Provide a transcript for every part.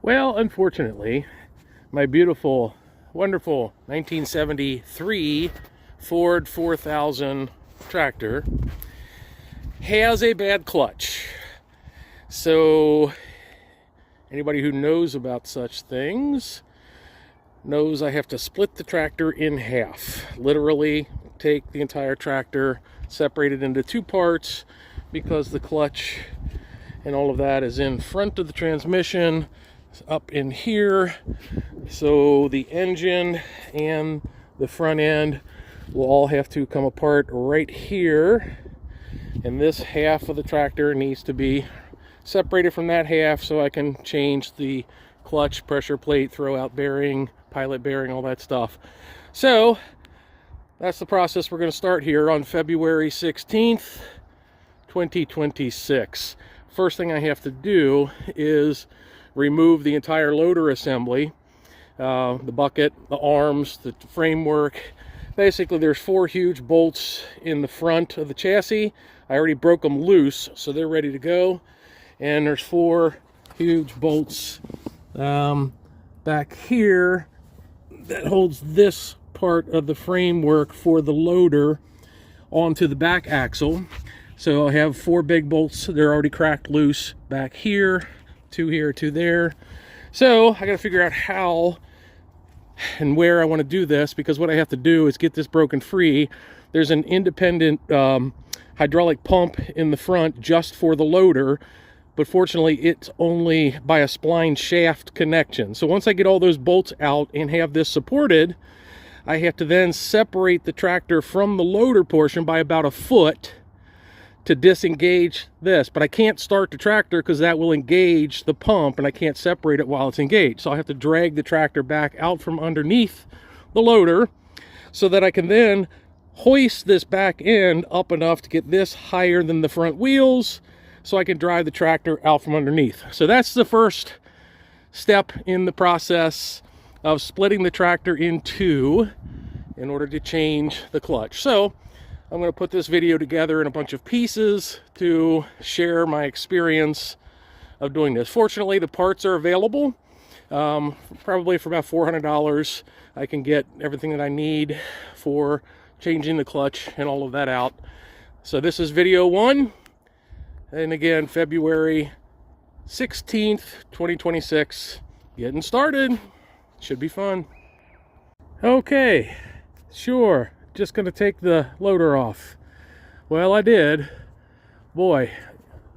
Well, unfortunately, my beautiful, wonderful 1973 Ford 4000 tractor has a bad clutch. So anybody who knows about such things knows I have to split the tractor in half. Literally take the entire tractor, separate it into two parts, because the clutch and all of that is in front of the transmission, up in here. So the engine and the front end will all have to come apart right here, and this half of the tractor needs to be separated from that half so I can change the clutch, pressure plate, throw out bearing, pilot bearing, all that stuff. So that's the process we're going to start here on February 16th, 2026. First thing I have to do is remove the entire loader assembly, the bucket, the arms, the framework. Basically, there's 4 huge bolts in the front of the chassis. I already broke them loose, so they're ready to go. And there's 4 huge bolts back here that holds this part of the framework for the loader onto the back axle. So I have 4 big bolts. They're already cracked loose back here, 2 here, 2 there. So I got to figure out how and where I want to do this, because what I have to do is get this broken free. There's an independent hydraulic pump in the front just for the loader, but fortunately it's only by a spline shaft connection. So once I get all those bolts out and have this supported, I have to then separate the tractor from the loader portion by about 1 foot to disengage this. But I can't start the tractor because that will engage the pump, and I can't separate it while it's engaged. So I have to drag the tractor back out from underneath the loader so that I can then hoist this back end up enough to get this higher than the front wheels so I can drive the tractor out from underneath. So that's the first step in the process of splitting the tractor in two in order to change the clutch. So I'm going to put this video together in a bunch of pieces to share my experience of doing this. Fortunately, the parts are available. Probably for about $400, I can get everything that I need for changing the clutch and all of that out. So this is video 1. And again, February 16th, 2026. Getting started. Should be fun. Okay, sure. Just going to take the loader off. Well, I did. Boy,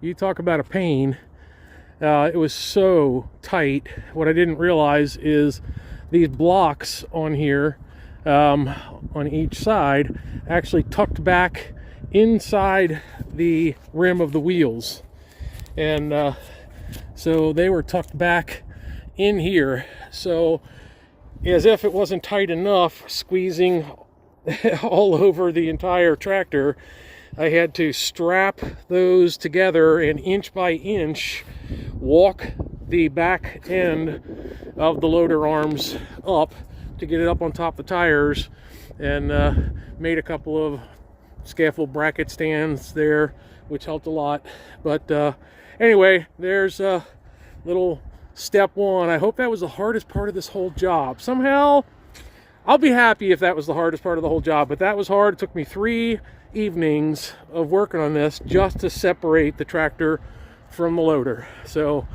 you talk about a pain. It was so tight. What I didn't realize is these blocks on here, on each side, actually tucked back inside the rim of the wheels. And so they were tucked back in here. So as if it wasn't tight enough, squeezing all over the entire tractor, I had to strap those together and inch by inch walk the back end of the loader arms up to get it up on top of the tires, and made a couple of scaffold bracket stands there, which helped a lot. But anyway, there's little step 1. I hope that was the hardest part of this whole job. Somehow I'll be happy if that was the hardest part of the whole job, but that was hard. It took me 3 evenings of working on this just to separate the tractor from the loader. So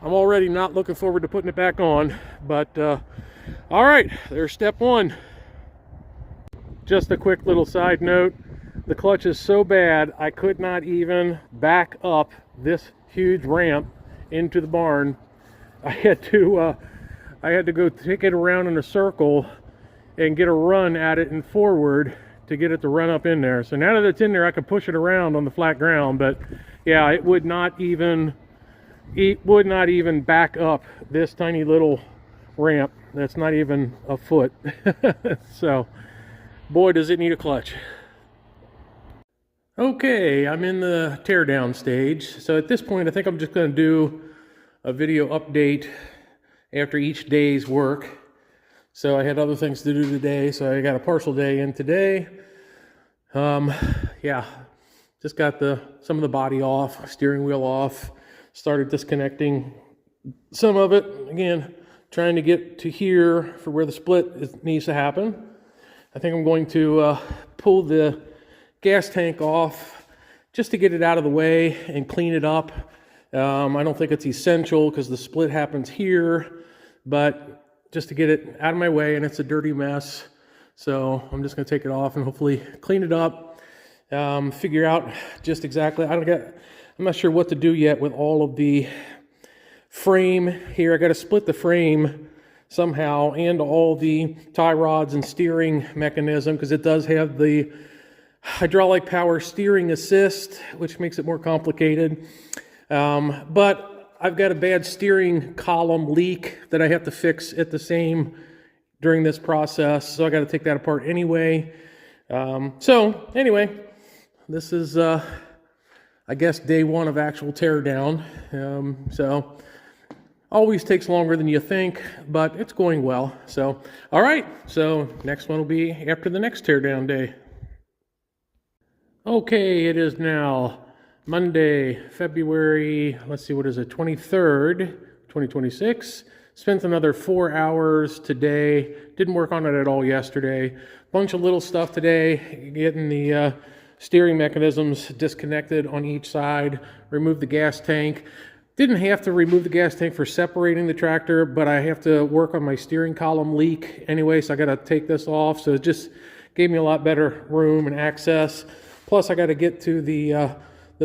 I'm already not looking forward to putting it back on, but all right, there's step 1. Just a quick little side note. The clutch is so bad, I could not even back up this huge ramp into the barn. I had to go take it around in a circle and get a run at it and forward to get it to run up in there. So now that it's in there, I can push it around on the flat ground. But yeah, it would not even back up this tiny little ramp. That's not even 1 foot. So boy, does it need a clutch. Okay, I'm in the teardown stage. So at this point, I think I'm just going to do a video update after each day's work. So I had other things to do today, so I got a partial day in today. Yeah, just got some of the body off, steering wheel off, started disconnecting some of it, again, trying to get to here for where the split needs to happen. I think I'm going to pull the gas tank off just to get it out of the way and clean it up. I don't think it's essential because the split happens here, but just to get it out of my way, and it's a dirty mess. So I'm just going to take it off and hopefully clean it up, figure out just exactly, I'm not sure what to do yet with all of the frame here. I got to split the frame somehow and all the tie rods and steering mechanism, because it does have the hydraulic power steering assist, which makes it more complicated. But I've got a bad steering column leak that I have to fix at the same during this process, so I got to take that apart anyway. So anyway, this is I guess day one of actual teardown. So always takes longer than you think, but it's going well. So all right, so next one will be after the next teardown day. Okay, it is now Monday, February, let's see, what is it, 23rd, 2026. Spent another 4 hours today. Didn't work on it at all yesterday. Bunch of little stuff today, getting the steering mechanisms disconnected on each side, remove the gas tank. Didn't have to remove the gas tank for separating the tractor, but I have to work on my steering column leak anyway, so I got to take this off. So it just gave me a lot better room and access. Plus I got to get to the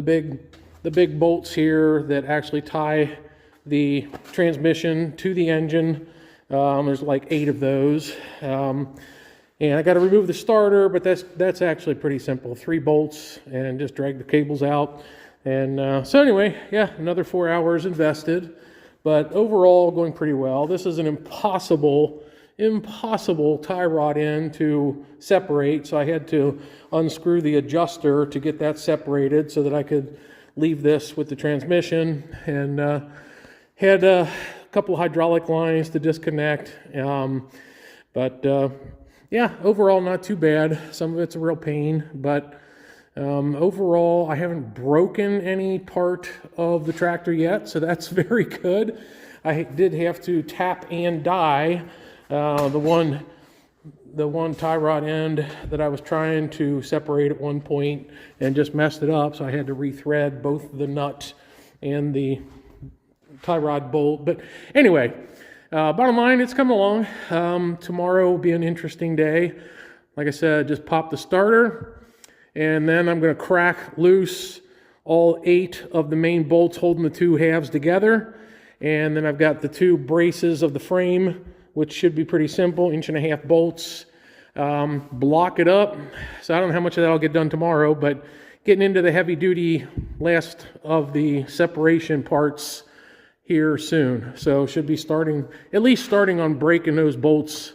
big bolts here that actually tie the transmission to the engine. There's like 8 of those. And I got to remove the starter, but that's actually pretty simple. 3 bolts and just drag the cables out. And so anyway, yeah, another 4 hours invested, but overall going pretty well. This is an impossible tie rod end to separate, so I had to unscrew the adjuster to get that separated so that I could leave this with the transmission, and had a couple hydraulic lines to disconnect, but yeah, overall not too bad. Some of it's a real pain, but overall I haven't broken any part of the tractor yet, so that's very good. I did have to tap and die the one tie rod end that I was trying to separate at one point and just messed it up, so I had to rethread both the nut and the tie rod bolt. But anyway, bottom line, it's coming along. Tomorrow will be an interesting day. Like I said, just pop the starter, and then I'm going to crack loose all 8 of the main bolts holding the 2 halves together, and then I've got the 2 braces of the frame, which should be pretty simple, 1.5 bolts. Block it up. So I don't know how much of that I'll get done tomorrow, but getting into the heavy duty last of the separation parts here soon. So should be at least starting on breaking those bolts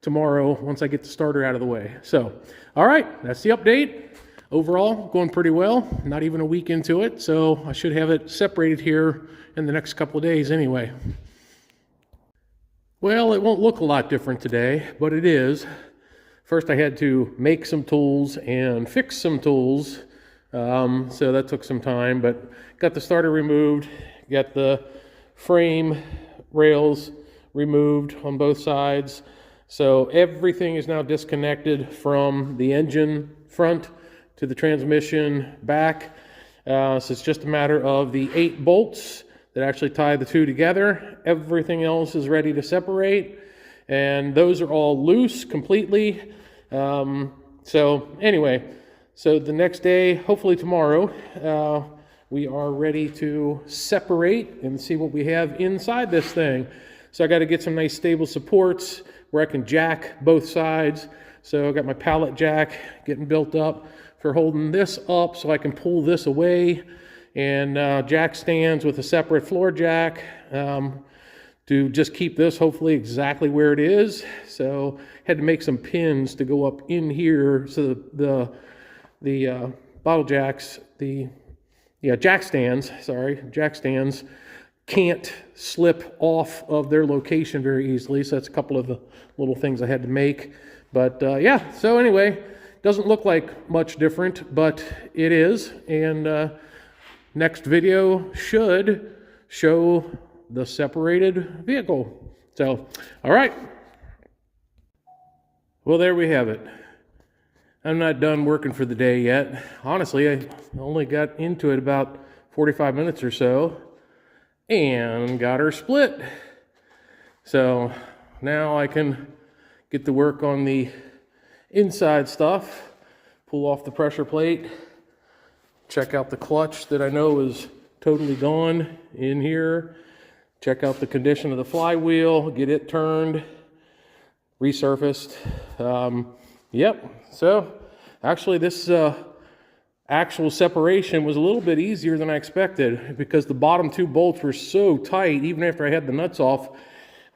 tomorrow once I get the starter out of the way. So, all right, that's the update. Overall, going pretty well. Not even a week into it, so I should have it separated here in the next couple of days anyway. Well, it won't look a lot different today, but it is. First, I had to make some tools and fix some tools, so that took some time, but got the starter removed, got the frame rails removed on both sides, so everything is now disconnected from the engine front to the transmission back. So it's just a matter of the 8 bolts that actually tie the 2 together. Everything else is ready to separate, and those are all loose completely. So anyway, so the next day, hopefully tomorrow, we are ready to separate and see what we have inside this thing. So I got to get some nice stable supports where I can jack both sides. So I got my pallet jack getting built up for holding this up so I can pull this away, and jack stands with a separate floor jack to just keep this hopefully exactly where it is. So had to make some pins to go up in here so the bottle jacks, jack stands can't slip off of their location very easily. So that's a couple of the little things I had to make. But yeah, so anyway, doesn't look like much different, but it is. And next video should show the separated vehicle. So, all right. Well, there we have it. I'm not done working for the day yet. Honestly, I only got into it about 45 minutes or so and got her split. So now I can get to work on the inside stuff, pull off the pressure plate, check out the clutch that I know is totally gone in here, check out the condition of the flywheel, get it turned, resurfaced. Yep, so actually this actual separation was a little bit easier than I expected because the bottom two bolts were so tight. Even after I had the nuts off,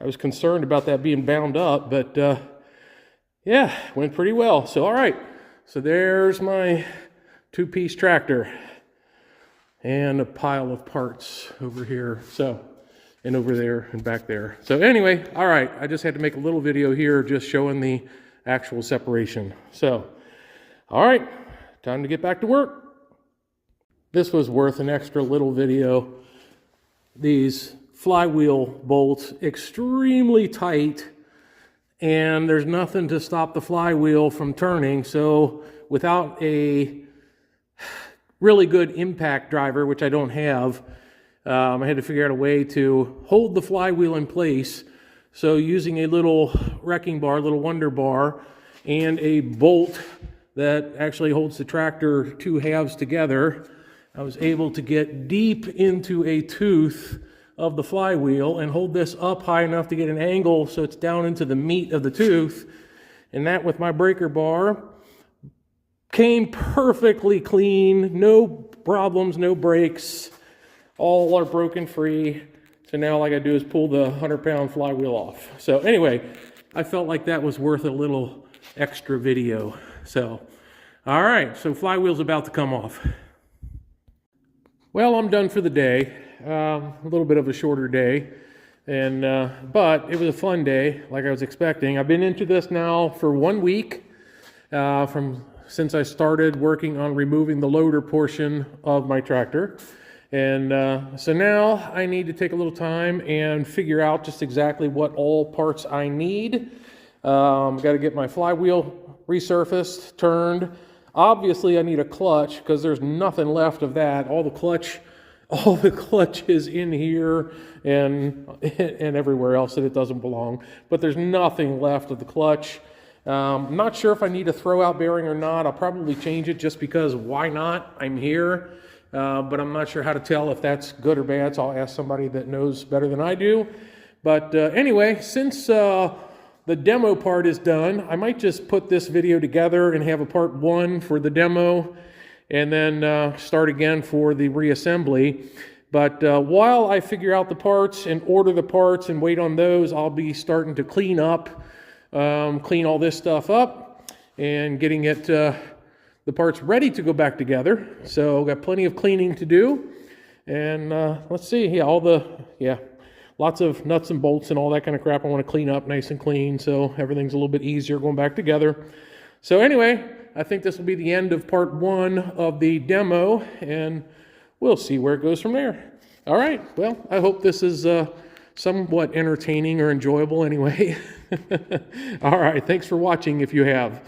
I was concerned about that being bound up, but yeah, went pretty well. So all right, so there's my two-piece tractor and a pile of parts over here, so, and over there and back there. So anyway, all right, I just had to make a little video here just showing the actual separation. So, all right, time to get back to work. This was worth an extra little video. These flywheel bolts, extremely tight, and there's nothing to stop the flywheel from turning. So without a really good impact driver, which I don't have, I had to figure out a way to hold the flywheel in place. So using a little wrecking bar, a little wonder bar, and a bolt that actually holds the tractor two halves together, I was able to get deep into a tooth of the flywheel and hold this up high enough to get an angle so it's down into the meat of the tooth. And that, with my breaker bar, came perfectly clean, no problems, no breaks, all are broken free. So now all I gotta do is pull the 100-pound flywheel off. So anyway, I felt like that was worth a little extra video. So, all right, so flywheel's about to come off. Well, I'm done for the day. A little bit of a shorter day, and but it was a fun day, like I was expecting. I've been into this now for 1 week, since I started working on removing the loader portion of my tractor. And so now I need to take a little time and figure out just exactly what all parts I need. Got to get my flywheel resurfaced, turned. Obviously I need a clutch because there's nothing left of that. All the clutch is in here and everywhere else that it doesn't belong. But there's nothing left of the clutch. I'm not sure if I need a throw-out bearing or not. I'll probably change it just because why not? I'm here. But I'm not sure how to tell if that's good or bad, so I'll ask somebody that knows better than I do. But anyway, since the demo part is done, I might just put this video together and have a part 1 for the demo and then start again for the reassembly. But while I figure out the parts and order the parts and wait on those, I'll be starting to clean all this stuff up and getting it the parts ready to go back together. So got plenty of cleaning to do. And let's see, lots of nuts and bolts and all that kind of crap I want to clean up nice and clean so everything's a little bit easier going back together. So anyway, I think this will be the end of part 1 of the demo, and we'll see where it goes from there. All right, well, I hope this is somewhat entertaining or enjoyable anyway. All right, thanks for watching if you have.